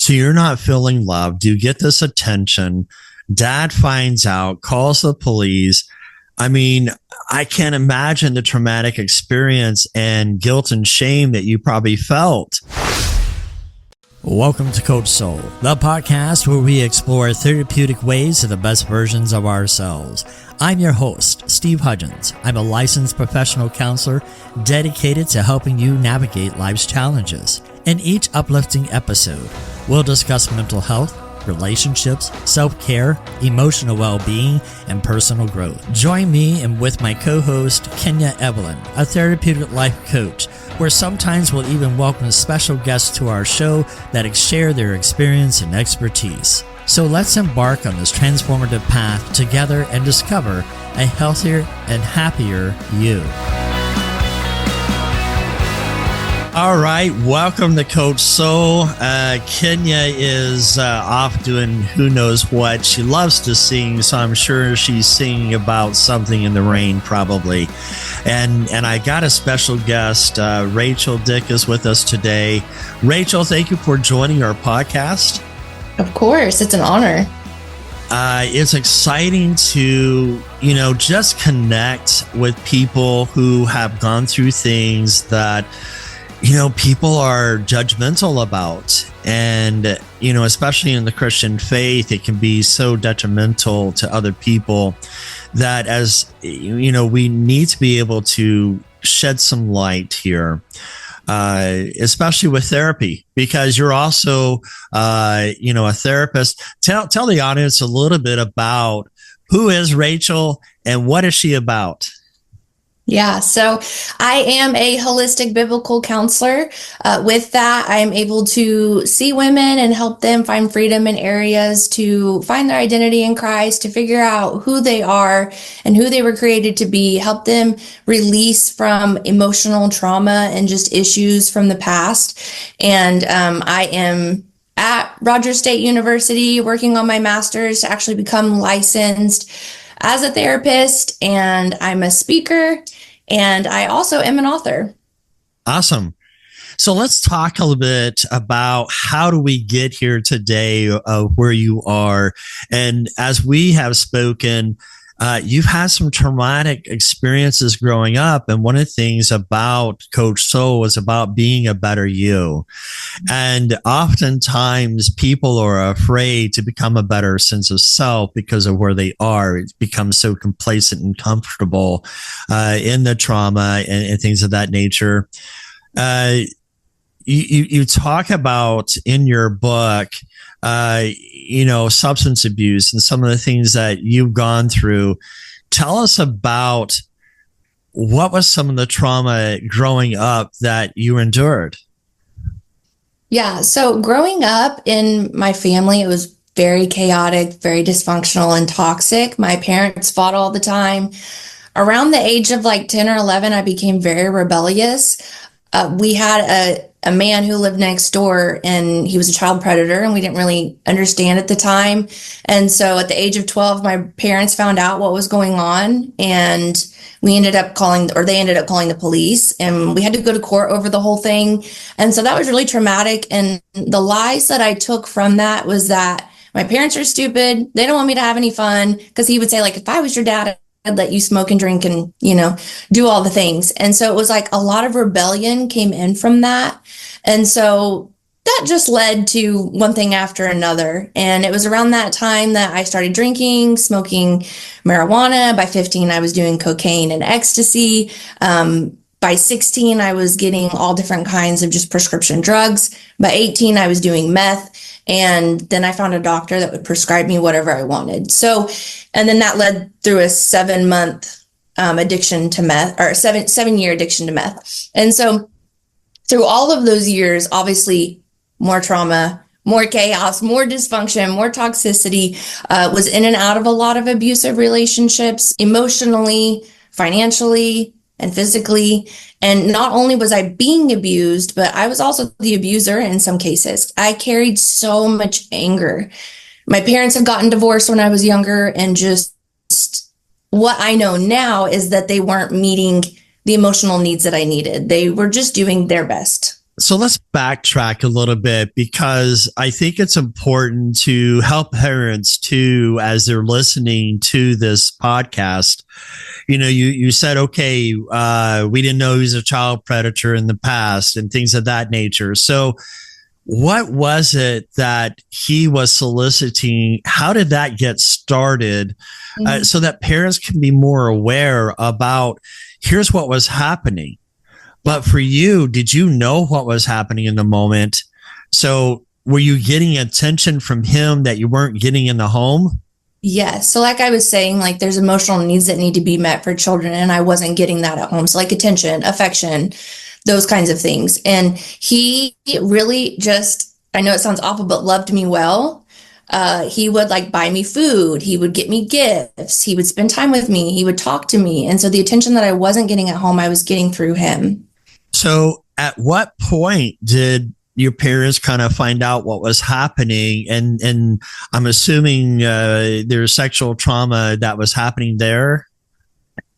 So you're not feeling loved. You get this attention. Dad finds out, calls the police. I mean, I can't imagine the traumatic experience and guilt and shame that you probably felt. Welcome to Coach Soul, the podcast where we explore therapeutic ways to the best versions of ourselves. I'm your host, Steve Hudgins. I'm a licensed professional counselor dedicated to helping you navigate life's challenges. In each uplifting episode, we'll discuss mental health, relationships, self-care, emotional well-being, and personal growth. Join me and with my co-host, Kenya Evelyn, a therapeutic life coach, where sometimes we'll even welcome special guests to our show that share their experience and expertise. So let's embark on this transformative path together and discover a healthier and happier you. All right, welcome to Coach Soul. Kenya is off doing who knows what. She loves to sing, so I'm sure she's singing about something in the rain probably. And I got a special guest, Rachel Dick is with us today. Rachel, thank you for joining our podcast. Of course, it's an honor. It's exciting to, just connect with people who have gone through things that people are judgmental about. And, especially in the Christian faith, it can be so detrimental to other people that we need to be able to shed some light here, especially with therapy, because you're also, a therapist. Tell the audience a little bit about who is Rachel and what is she about? Yeah, so I am a holistic biblical counselor. With that, I am able to see women and help them find freedom in areas to find their identity in Christ, to figure out who they are and who they were created to be, help them release from emotional trauma and just issues from the past. And I am at Rogers State University working on my master's to actually become licensed as a therapist, and I'm a speaker, and I also am an author. Awesome. So let's talk a little bit about how do we get here today, where you are. And as we have spoken, you've had some traumatic experiences growing up. And one of the things about Coach Soul is about being a better you. And oftentimes people are afraid to become a better sense of self because of where they are. It becomes so complacent and comfortable in the trauma and things of that nature. You talk about in your book, substance abuse and some of the things that you've gone through. Tell us about what was some of the trauma growing up that you endured. Yeah, so growing up in my family, it was very chaotic, very dysfunctional and toxic. My parents fought all the time. Around the age of 10 or 11, I became very rebellious. We had a man who lived next door, and he was a child predator, and we didn't really understand at the time. And so at the age of 12, my parents found out what was going on, and they ended up calling the police, and we had to go to court over the whole thing. And so that was really traumatic. And the lies that I took from that was that my parents are stupid. They don't want me to have any fun, because he would say, if I was your dad, I'd let you smoke and drink and, do all the things. And so it was a lot of rebellion came in from that. And so that just led to one thing after another. And it was around that time that I started drinking, smoking marijuana. By 15, I was doing cocaine and ecstasy. By 16, I was getting all different kinds of just prescription drugs. By 18, I was doing meth. And then I found a doctor that would prescribe me whatever I wanted. So, and then that led through a 7-month addiction to meth, or 7-year addiction to meth. And so through all of those years, obviously more trauma, more chaos, more dysfunction, more toxicity, was in and out of a lot of abusive relationships, emotionally, financially, and physically. And not only was I being abused, but I was also the abuser in some cases. I carried so much anger. My parents had gotten divorced when I was younger, and just what I know now is that they weren't meeting the emotional needs that I needed. They were just doing their best. So let's backtrack a little bit, because I think it's important to help parents too, as they're listening to this podcast. You said, okay, we didn't know he was a child predator in the past and things of that nature. So what was it that he was soliciting? How did that get started? So that parents can be more aware about, here's what was happening. But for you, did you know what was happening in the moment? So were you getting attention from him that you weren't getting in the home? Yes. So like I was saying, like there's emotional needs that need to be met for children, and I wasn't getting that at home. So like attention, affection, those kinds of things. And he really just, I know it sounds awful, but loved me well. He would like buy me food. He would get me gifts. He would spend time with me. He would talk to me. And so the attention that I wasn't getting at home, I was getting through him. So at what point did your parents kind of find out what was happening? And I'm assuming there's sexual trauma that was happening there.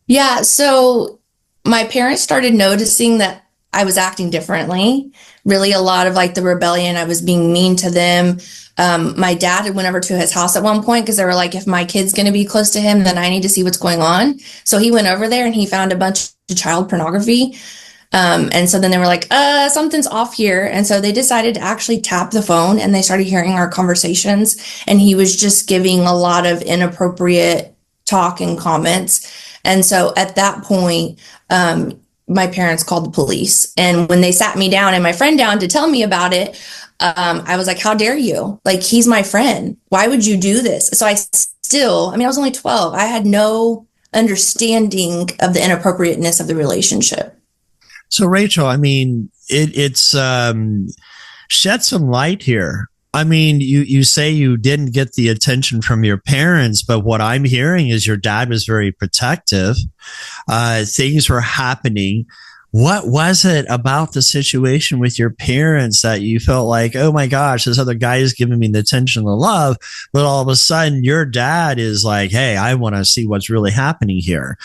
Yeah. So my parents started noticing that I was acting differently. Really, a lot of like the rebellion, I was being mean to them. My dad had went over to his house at one point because they were like, if my kid's going to be close to him, then I need to see what's going on. So he went over there and he found a bunch of child pornography. And so then they were like, something's off here. And so they decided to actually tap the phone, and they started hearing our conversations. And he was just giving a lot of inappropriate talk and comments. And so at that point, my parents called the police. And when they sat me down and my friend down to tell me about it, I was like, how dare you? Like, he's my friend. Why would you do this? So I was only 12. I had no understanding of the inappropriateness of the relationship. So Rachel, I mean, it's shed some light here. I mean, you say you didn't get the attention from your parents, but what I'm hearing is your dad was very protective. Things were happening. What was it about the situation with your parents that you felt like, oh my gosh, this other guy is giving me the attention and the love, but all of a sudden your dad is like, hey, I want to see what's really happening here.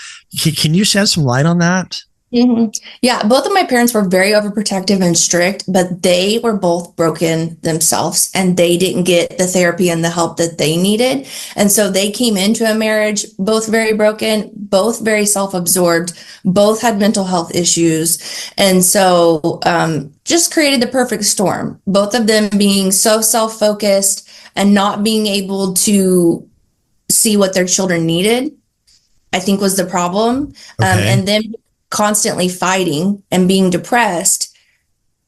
Can you shed some light on that? Mm-hmm. Yeah, both of my parents were very overprotective and strict, but they were both broken themselves, and they didn't get the therapy and the help that they needed. And so they came into a marriage both very broken, both very self-absorbed, both had mental health issues. And so just created the perfect storm, both of them being so self-focused and not being able to see what their children needed, I think was the problem. Okay. And then constantly fighting and being depressed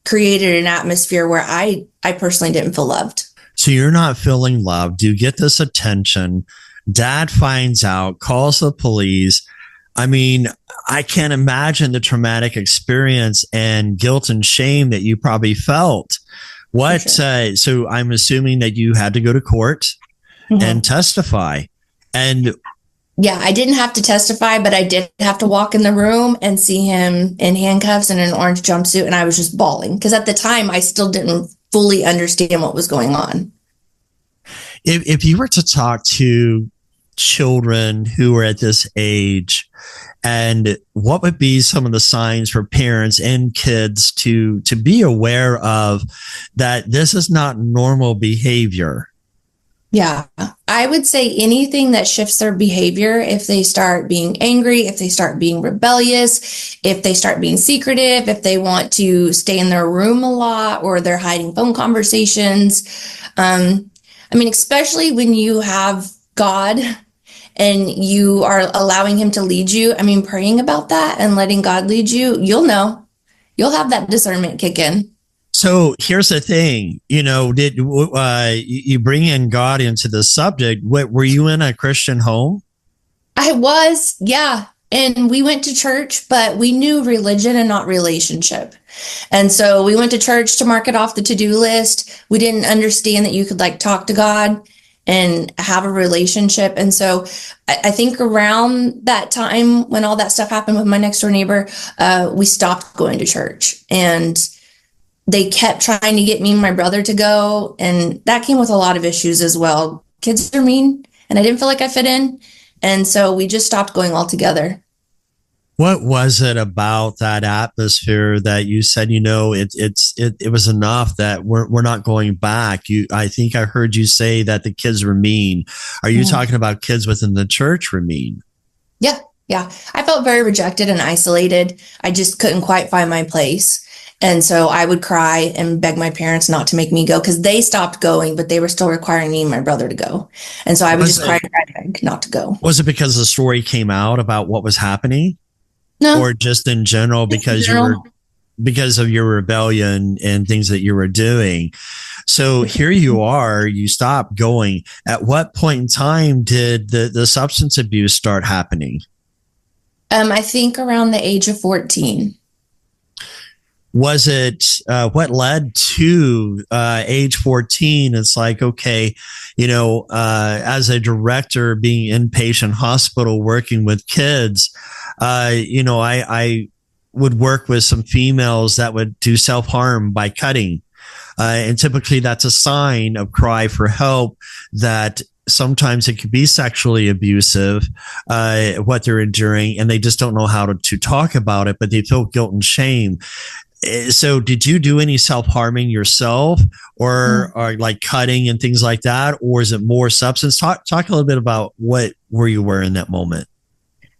created an atmosphere where I personally didn't feel loved. So you're not feeling loved. You get this attention. Dad finds out, calls the police. I mean, I can't imagine the traumatic experience and guilt and shame that you probably felt. What? Sure. So I'm assuming that you had to go to court and testify. And yeah, I didn't have to testify, but I did have to walk in the room and see him in handcuffs and an orange jumpsuit. And I was just bawling because at the time I still didn't fully understand what was going on. If you were to talk to children who are at this age, and what would be some of the signs for parents and kids to be aware of that this is not normal behavior? Yeah, I would say anything that shifts their behavior, if they start being angry, if they start being rebellious, if they start being secretive, if they want to stay in their room a lot, or they're hiding phone conversations. Especially when you have God and you are allowing him to lead you. Praying about that and letting God lead you, you'll have that discernment kick in. So here's the thing, did you bring in God into the subject? Were you in a Christian home? I was, yeah. And we went to church, but we knew religion and not relationship. And so we went to church to mark it off the to-do list. We didn't understand that you could talk to God and have a relationship. And so I think around that time when all that stuff happened with my next door neighbor, we stopped going to church, and they kept trying to get me and my brother to go. And that came with a lot of issues as well. Kids are mean, and I didn't feel like I fit in. And so we just stopped going altogether. What was it about that atmosphere that you said, it was enough that we're not going back? I think I heard you say that the kids were mean. Are you Mhm. talking about kids within the church were mean? Yeah, yeah. I felt very rejected and isolated. I just couldn't quite find my place. And so I would cry and beg my parents not to make me go because they stopped going, but they were still requiring me and my brother to go. And so I would Was just cry it and cry and beg not to go. was it because the story came out about what was happening, or No, just in general just in because general. because of your rebellion and things that you were doing? So here you are, you stopped going. At what point in time did the substance abuse start happening? I think around the age of 14. Was it what led to age 14? It's like, okay, as a director being inpatient hospital working with kids, I would work with some females that would do self-harm by cutting. And typically that's a sign of cry for help, that sometimes it could be sexually abusive, what they're enduring, and they just don't know how to talk about it, but they feel guilt and shame. So did you do any self-harming yourself, or like cutting and things like that? Or is it more substance? Talk a little bit about where you were in that moment.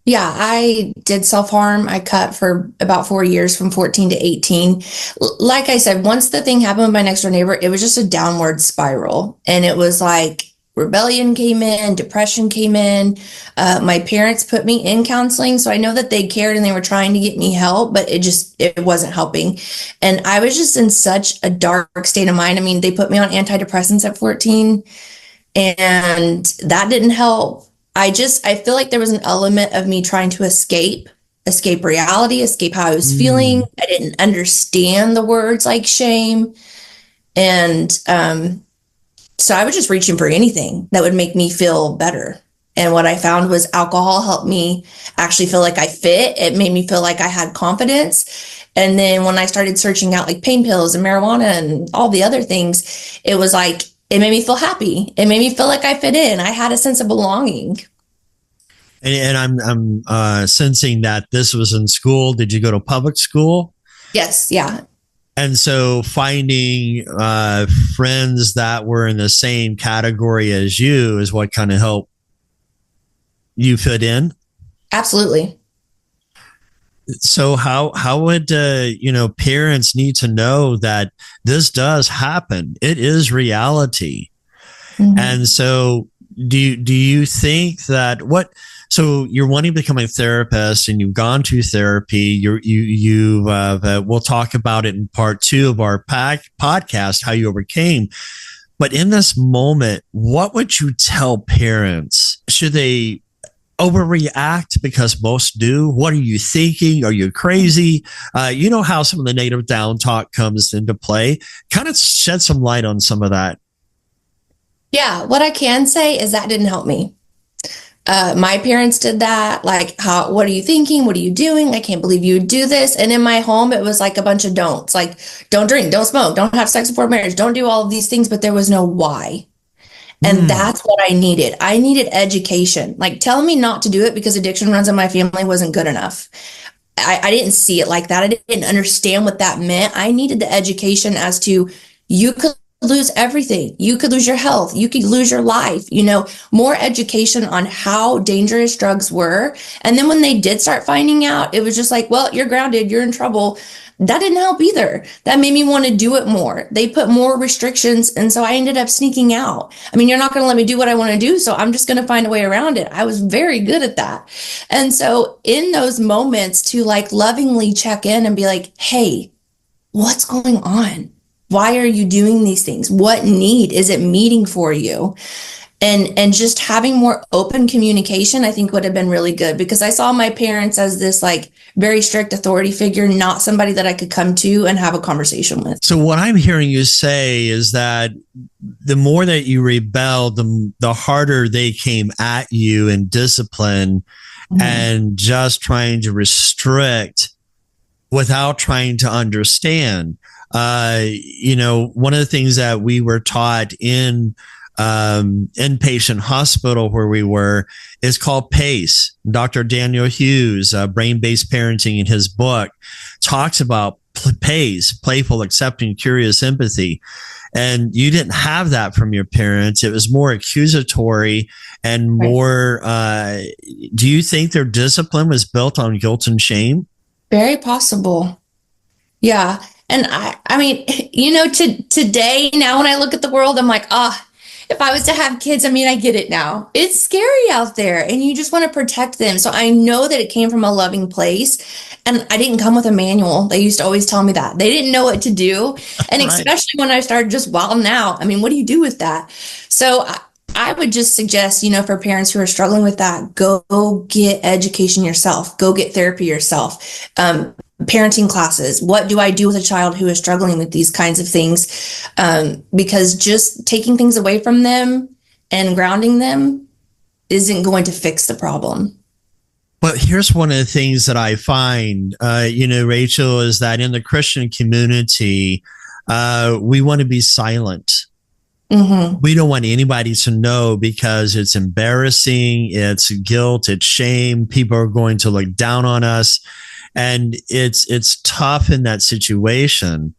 Yeah, I did self-harm. I cut for about 4 years from 14 to 18. Like I said, once the thing happened with my next door neighbor, it was just a downward spiral. And it was like rebellion came in, depression came in. My parents put me in counseling. So I know that they cared and they were trying to get me help, but it wasn't helping. And I was just in such a dark state of mind. I mean, they put me on antidepressants at 14 and that didn't help. I feel like there was an element of me trying to escape reality, escape how I was feeling. Mm. I didn't understand the words like shame. And so I was just reaching for anything that would make me feel better. And what I found was alcohol helped me actually feel like I fit. It made me feel like I had confidence. And then when I started searching out like pain pills and marijuana and all the other things, it was like, it made me feel happy. It made me feel like I fit in. I had a sense of belonging. And I'm sensing that this was in school. Did you go to public school? Yes, yeah, And so finding friends that were in the same category as you is what kind of helped you fit in. absolutely. So how would parents need to know that this does happen? It is reality. Mhm. And so do you think that what so you're wanting to become a therapist and you've gone to therapy, we'll talk about it in part 2 of our podcast, how you overcame. But in this moment, what would you tell parents? Should they overreact, because most do? What are you thinking? Are you crazy? You know how some of the native down talk comes into play. Kind of shed some light on some of that. Yeah, what I can say is that didn't help me. My parents did that. Like, what are you thinking? What are you doing? I can't believe you would do this. And in my home, it was like a bunch of don'ts, like don't drink, don't smoke, don't have sex before marriage, don't do all of these things, but there was no why. And Mm. that's what I needed. I needed education. Like telling me not to do it because addiction runs in my family wasn't good enough. I didn't see it like that. I didn't understand what that meant. I needed the education as to you could lose everything. You could lose your health. You could lose your life. More education on how dangerous drugs were. And then when they did start finding out, it was just like, well, you're grounded, you're in trouble. That didn't help either. That made me want to do it more. They put more restrictions. And so I ended up sneaking out. I mean, you're not going to let me do what I want to do. So I'm just going to find a way around it. I was very good at that. And so in those moments to like lovingly check in and be like, hey, what's going on? Why are you doing these things? What need is it meeting for you? And just having more open communication, I think would have been really good, because I saw my parents as this like very strict authority figure, not somebody that I could come to and have a conversation with. So what I'm hearing you say is that the more that you rebelled, the harder they came at you in discipline, and just trying to restrict without trying to understand. One of the things that we were taught in inpatient hospital where we were is called PACE. Dr. Daniel Hughes, brain-based parenting, in his book talks about PACE, playful, accepting, curious empathy. And you didn't have that from your parents. It was more accusatory and more, do you think their discipline was built on guilt and shame? Very possible. Yeah. And I mean, today, now when I look at the world, I'm like, if I was to have kids, I mean, I get it now. It's scary out there and you just want to protect them. So I know that it came from a loving place, and I didn't come with a manual. They used to always tell me that. They didn't know what to do. And especially when I started just wilding out. I mean, what do you do with that? So I would just suggest, for parents who are struggling with that, go get education yourself, go get therapy yourself. Parenting classes. What do I do with a child who is struggling with these kinds of things? Because just taking things away from them and grounding them isn't going to fix the problem. But here's one of the things that I find, Rachel, is that in the Christian community, we want to be silent. Mm-hmm. We don't want anybody to know because it's embarrassing, it's guilt, it's shame. People are going to look down on us. And it's tough in that situation.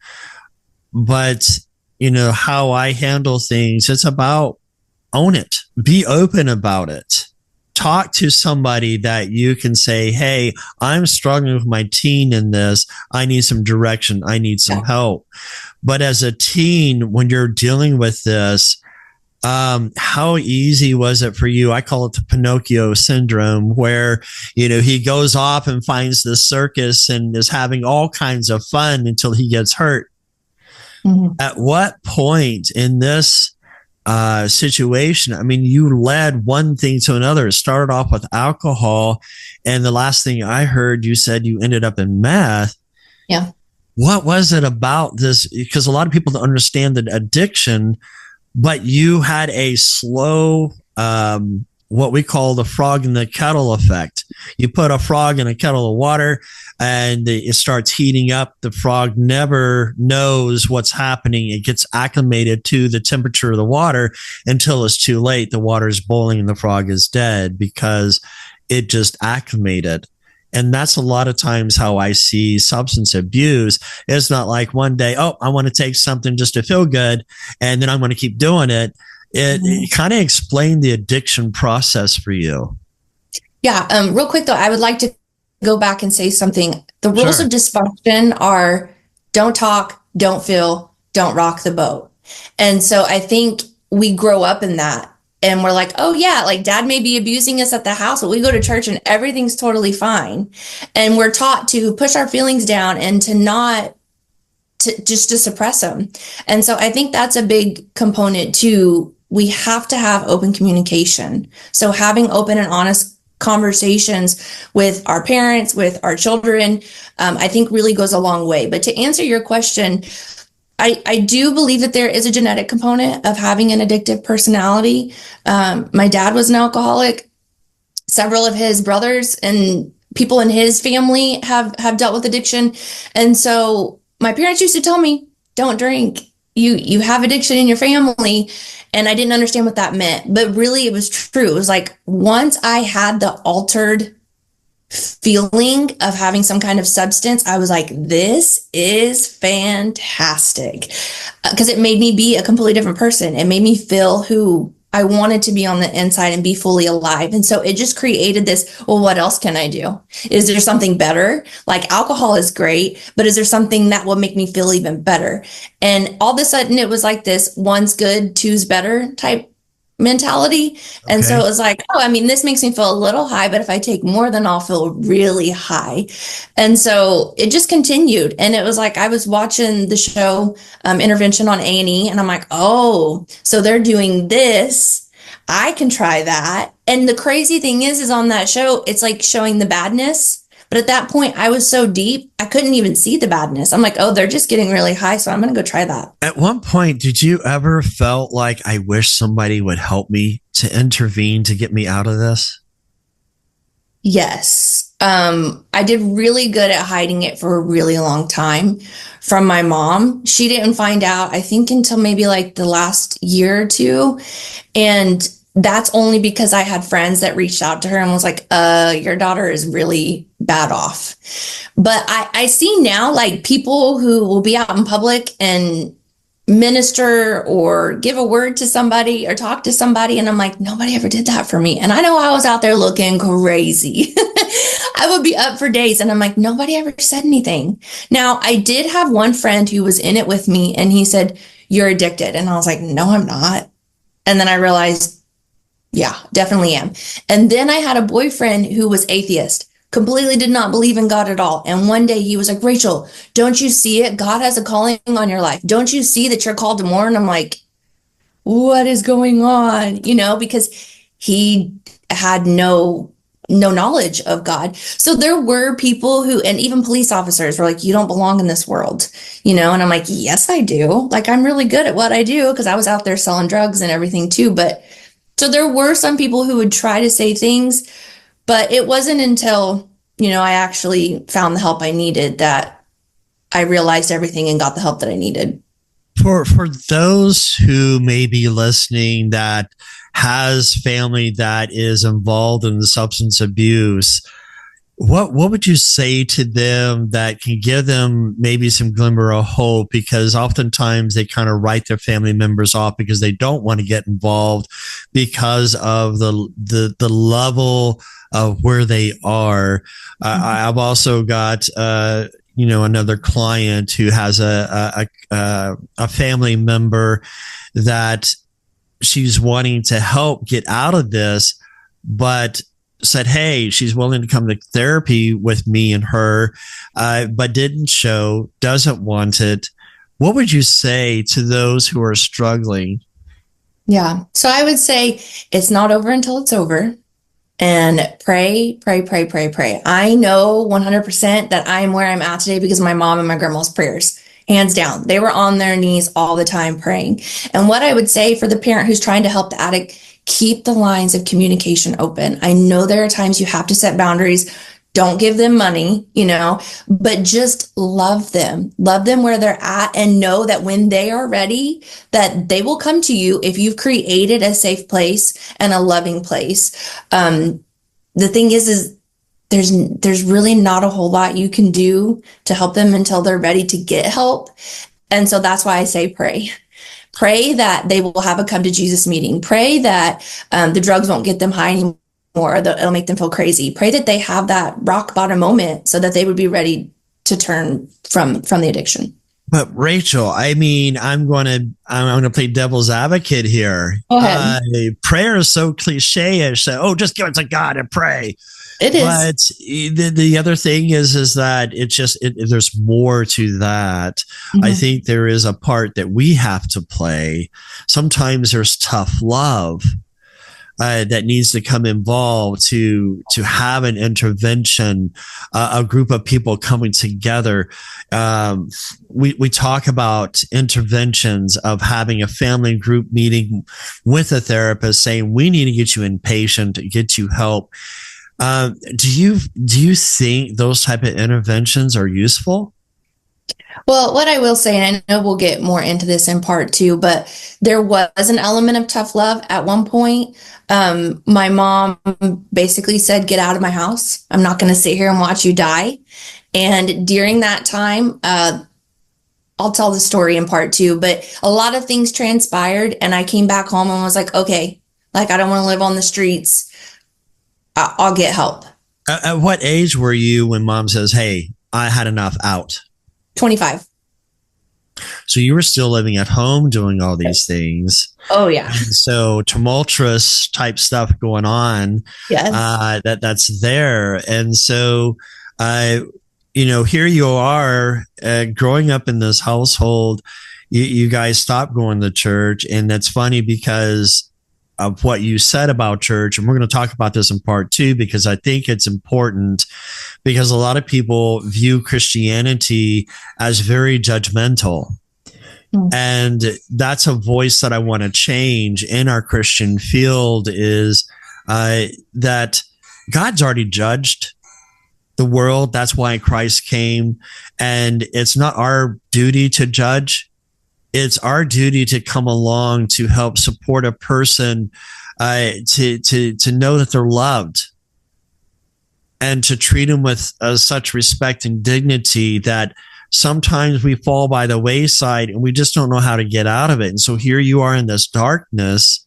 But, how I handle things, it's about own it. Be open about it. Talk to somebody that you can say, hey, I'm struggling with my teen in this. I need some direction. I need some help. But as a teen, when you're dealing with this, how easy was it for you? I call it the Pinocchio syndrome, where, he goes off and finds the circus and is having all kinds of fun until he gets hurt. Mm-hmm. At what point in this situation, I mean, you led one thing to another. It started off with alcohol, and the last thing I heard, you said you ended up in meth. Yeah. What was it about this? Because a lot of people don't understand the addiction, but you had a slow, what we call the frog in the kettle effect. You put a frog in a kettle of water and it starts heating up. The frog never knows what's happening. It gets acclimated to the temperature of the water until it's too late. The water is boiling and the frog is dead because it just acclimated. And that's a lot of times how I see substance abuse. It's not like one day, I want to take something just to feel good, and then I'm going to keep doing it. It kind of explained the addiction process for you. Yeah. Real quick though, I would like to go back and say something. The rules of dysfunction are: don't talk, don't feel, don't rock the boat. And so I think we grow up in that. And we're like, oh yeah, like dad may be abusing us at the house, but we go to church and everything's totally fine. And we're taught to push our feelings down and to suppress them. And so I think that's a big component too. We have to have open communication. So having open and honest conversations with our parents, with our children, I think really goes a long way. But to answer your question, I do believe that there is a genetic component of having an addictive personality. My dad was an alcoholic. Several of his brothers and people in his family have dealt with addiction. And so my parents used to tell me, don't drink. You have addiction in your family. And I didn't understand what that meant. But really, it was true. It was like once I had the altered feeling of having some kind of substance, I was like, this is fantastic, because it made me be a completely different person. It made me feel who I wanted to be on the inside and be fully alive. And so it just created this, well, what else can I do? Is there something better? Like alcohol is great, but is there something that will make me feel even better? And all of a sudden it was like this one's good, two's better type mentality. And so it was like, this makes me feel a little high, but if I take more, then I'll feel really high. And so it just continued. And it was like, I was watching the show Intervention on A&E, and I'm like, oh, so they're doing this. I can try that. And the crazy thing is on that show, it's like showing the badness. But at that point, I was so deep, I couldn't even see the badness. I'm like, oh, they're just getting really high, so I'm going to go try that. At one point, did you ever felt like, I wish somebody would help me to intervene to get me out of this? Yes. I did really good at hiding it for a really long time from my mom. She didn't find out, I think, until maybe like the last year or two. And that's only because I had friends that reached out to her and was like, your daughter is really bad off. But I see now like people who will be out in public and minister or give a word to somebody or talk to somebody. And I'm like, nobody ever did that for me. And I know I was out there looking crazy. I would be up for days and I'm like, nobody ever said anything. Now, I did have one friend who was in it with me and he said, you're addicted. And I was like, no, I'm not. And then I realized, yeah, definitely am. And then I had a boyfriend who was atheist, completely did not believe in God at all. And one day he was like, Rachel, don't you see it? God has a calling on your life. Don't you see that you're called to more? And I'm like, what is going on? Because he had no knowledge of God. So there were people who, and even police officers were like, you don't belong in this world, and I'm like, yes, I do. Like, I'm really good at what I do because I was out there selling drugs and everything too. But so there were some people who would try to say things, but it wasn't until, I actually found the help I needed that I realized everything and got the help that I needed. For those who may be listening that has family that is involved in substance abuse, what would you say to them that can give them maybe some glimmer of hope? Because oftentimes they kind of write their family members off because they don't want to get involved because of the level of where they are. I've also got another client who has a family member that she's wanting to help get out of this, but said, hey, she's willing to come to therapy with me and her, but doesn't want it. What would you say to those who are struggling? Yeah. So I would say it's not over until it's over. And pray, pray, pray, pray, pray. I know 100% that I'm where I'm at today because of my mom and my grandma's prayers. Hands down. They were on their knees all the time praying. And what I would say for the parent who's trying to help the addict, keep the lines of communication open. I know there are times you have to set boundaries. Don't give them money, but just love them where they're at and know that when they are ready, that they will come to you if you've created a safe place and a loving place. The thing is there's really not a whole lot you can do to help them until they're ready to get help. And so that's why I say pray. Pray that they will have a come to Jesus meeting. Pray that the drugs won't get them high anymore. Or it'll make them feel crazy. Pray that they have that rock bottom moment so that they would be ready to turn from the addiction. But Rachel, I mean, I'm going to play devil's advocate here. Go ahead. Prayer is so cliche-ish. So, just give it to God and pray. It is. But the other thing is that there's more to that. Mm-hmm. I think there is a part that we have to play. Sometimes there's tough love that needs to come involved to have an intervention, a group of people coming together. We talk about interventions of having a family group meeting with a therapist saying, we need to get you inpatient, get you help. Do you think those type of interventions are useful? Well, what I will say, and I know we'll get more into this in part two, but there was an element of tough love at one point. My mom basically said, get out of my house. I'm not going to sit here and watch you die. And during that time, I'll tell the story in part two, but a lot of things transpired and I came back home and was like, okay, like I don't want to live on the streets. I'll get help. At what age were you when mom says, hey, I had enough, out? 25. So you were still living at home doing all these things. Oh yeah. And so tumultuous type stuff going on. Yes. That's there. And so, here you are growing up in this household. You guys stopped going to church. And that's funny because of what you said about church. And we're going to talk about this in part two, because I think it's important, because a lot of people view Christianity as very judgmental. And that's a voice that I want to change in our Christian field, is that God's already judged. the world. That's why Christ came. And it's not our duty to judge. It's our duty to come along to help support a person, to know that they're loved, and to treat them with such respect and dignity that sometimes we fall by the wayside and we just don't know how to get out of it. And so here you are in this darkness.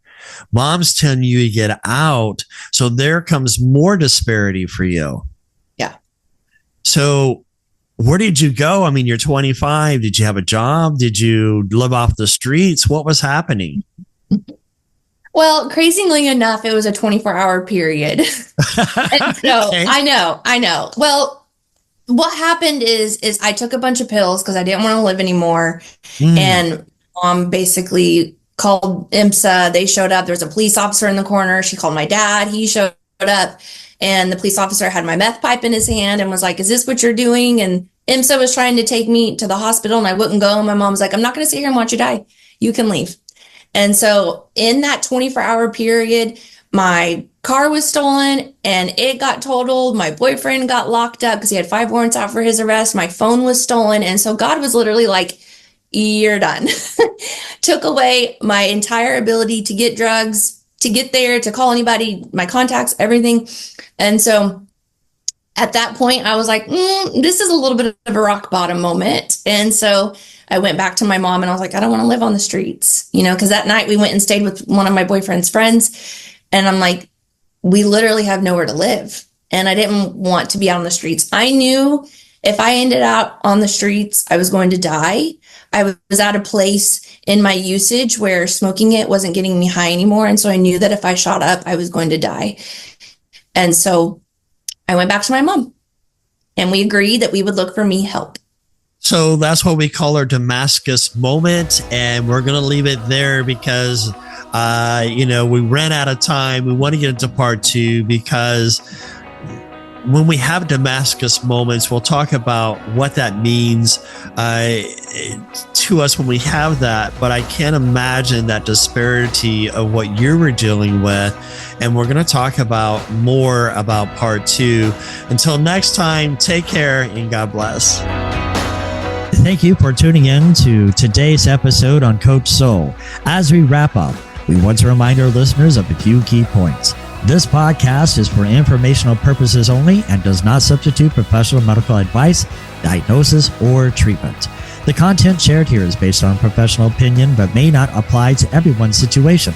Mom's telling you to get out. So there comes more disparity for you. Yeah. So where did you go? I mean, you're 25. Did you have a job? Did you live off the streets? What was happening? Well, crazily enough, it was a 24-hour period. And so Okay. I know. Well, what happened is I took a bunch of pills because I didn't want to live anymore. And mom basically called IMSA. They showed up. There was a police officer in the corner. She called my dad. He showed up. And the police officer had my meth pipe in his hand and was like, "Is this what you're doing?" And IMSA was trying to take me to the hospital and I wouldn't go. And my mom was like, "I'm not going to sit here and watch you die. You can leave." And so in that 24-hour period, my car was stolen and it got totaled. My boyfriend got locked up because he had 5 warrants out for his arrest. My phone was stolen. And so God was literally like, "You're done." Took away my entire ability to get drugs, to get there, to call anybody, my contacts, everything. And so at that point, I was like, this is a little bit of a rock bottom moment. And so I went back to my mom and I was like, "I don't want to live on the streets," because that night we went and stayed with one of my boyfriend's friends. And I'm like, we literally have nowhere to live. And I didn't want to be out on the streets. I knew if I ended up on the streets, I was going to die. I was at a place in my usage where smoking it wasn't getting me high anymore. And so I knew that if I shot up, I was going to die. And so I went back to my mom and we agreed that we would look for me help. So that's what we call our Damascus moment. And we're going to leave it there because, we ran out of time. We want to get into part 2 because when we have Damascus moments, we'll talk about what that means to us when we have that. But I can't imagine that disparity of what you were dealing with. And we're going to talk about more about part 2. Until next time, take care and God bless. Thank you for tuning in to today's episode on Coach Soul. As we wrap up, we want to remind our listeners of a few key points. This podcast is for informational purposes only and does not substitute professional medical advice, diagnosis, or treatment. The content shared here is based on professional opinion but may not apply to everyone's situation.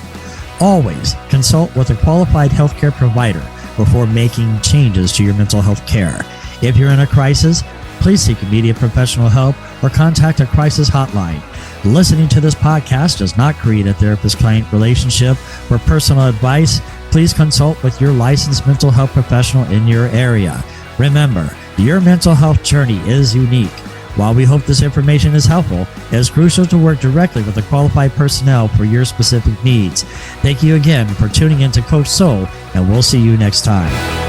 Always consult with a qualified healthcare provider before making changes to your mental health care. If you're in a crisis, please seek immediate professional help or contact a crisis hotline. Listening to this podcast does not create a therapist-client relationship. For personal advice, please consult with your licensed mental health professional in your area. Remember, your mental health journey is unique. While we hope this information is helpful, it is crucial to work directly with the qualified personnel for your specific needs. Thank you again for tuning in to Coach Soul, and we'll see you next time.